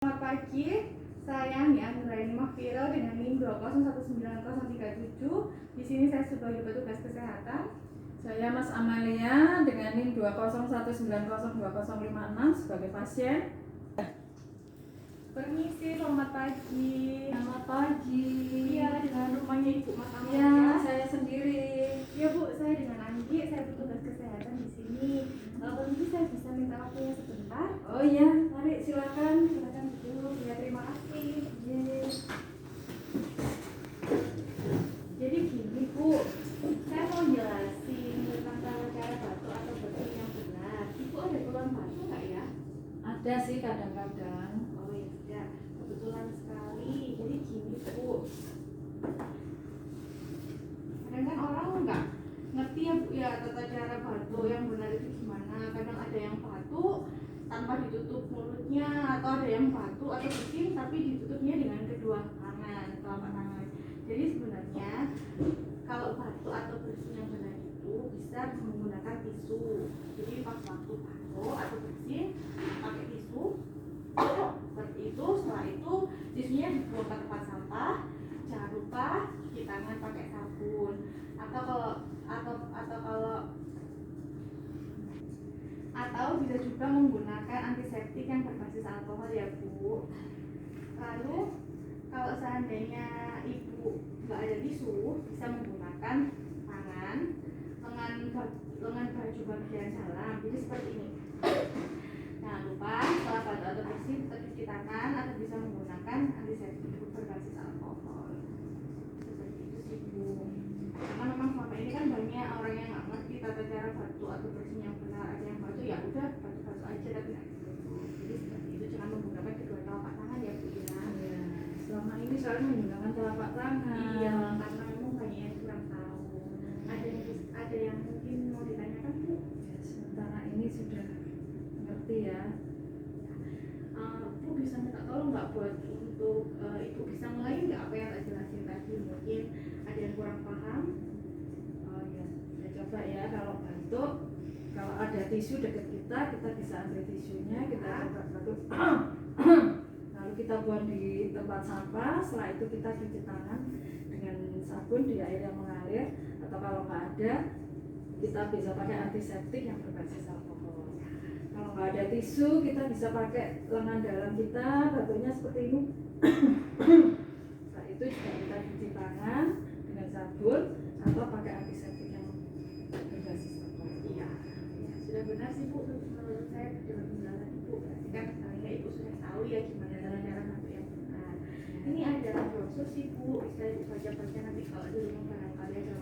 Selamat pagi, saya Nuraini Mahfira dengan NIM 2019037. Di sini saya sebagai petugas kesehatan. Saya Mas Amalia dengan NIM 201902056 sebagai pasien. Permisi, selamat pagi. Selamat pagi. Iya, dengan rumahnya Ibu Mas Iya, Amalia. saya sendiri. Iya Bu, saya dengan Anggi, saya petugas kesehatan di sini. Permisi, saya bisa minta waktunya sebentar. Oh iya, mari silakan. Silakan dulu. Ya, terima kasih. Yes. Jadi gini Bu, saya mau jelasin tentang cara batuk atau bersin yang benar. Ibu ada keluhan batuk nggak ya? Ada sih kadang-kadang. Oh ya, kebetulan sekali. Jadi gini Bu, kadang kan orang nggak ngerti ya Bu ya tata cara batuk yang benar itu gimana. Kadang ada yang batuk tanpa ditutup mulutnya, atau ada yang batuk atau bersin tapi ditutupnya dengan kedua tangan, telapak tangan. Jadi sebenarnya kalau batuk atau bersin yang benar itu bisa menggunakan tisu. Jadi pas waktu batuk atau bersin pakai tisu seperti itu. Setelah itu tisunya dibuang ke tempat sampah. Jangan lupa cuci tangan pakai sabun. Atau bisa juga menggunakan antiseptik yang berbasis alkohol ya Bu. Lalu kalau seandainya Ibu nggak ada tisu, bisa menggunakan tangan, lengan baju bagian dalam. Jadi seperti ini. Jangan lupa setelah batuk atau bersin tetap cuci tangan, atau bisa menggunakan antiseptik berbasis alkohol. Seperti itu sih Bu. Karena memang selama ini kan banyak orang yang nggak ngerti tata cara batuk atau bersin yang benar. Ada yang batuk ya udah batuk-batuk aja tapi nggak gitu. Jadi seperti itu, jangan menggunakan kedua telapak tangan ya Bu ya. Iya. Selama ini saya menggunakan telapak tangan. Iya, karena memang banyak yang kurang tahu. Ada yang mungkin mau ditanyakan Bu? Ya, sementara ini sudah ngerti ya. Bu bisa minta tolong nggak buat untuk Ibu bisa mulai nggak apa yang tak jelasin tadi? Mungkin ada yang kurang paham. Oh iya, ya coba ya. Kalau batuk, kalau ada tisu dekat kita bisa ambil tisunya, kita coba batuk. Lalu kita buang di tempat sampah. Setelah itu kita cuci tangan dengan sabun di air yang mengalir, atau kalau nggak ada kita bisa pakai antiseptik yang berbasis alkohol. Kalau nggak ada tisu, kita bisa pakai lengan dalam kita, batuknya seperti ini. Setelah itu juga kita cuci tangan dengan sabun atau pakai antiseptik yang berbasis alkohol. Iya, sudah benar sih Bu. Menurut saya dengan penjelasan Ibu, berarti kan paling nggak Ibu sudah tahu ya gimana cara batuk yang benar. Ini ada brosur sih Bu, bisa Ibu baca-baca nanti kalau di rumah barangkali ada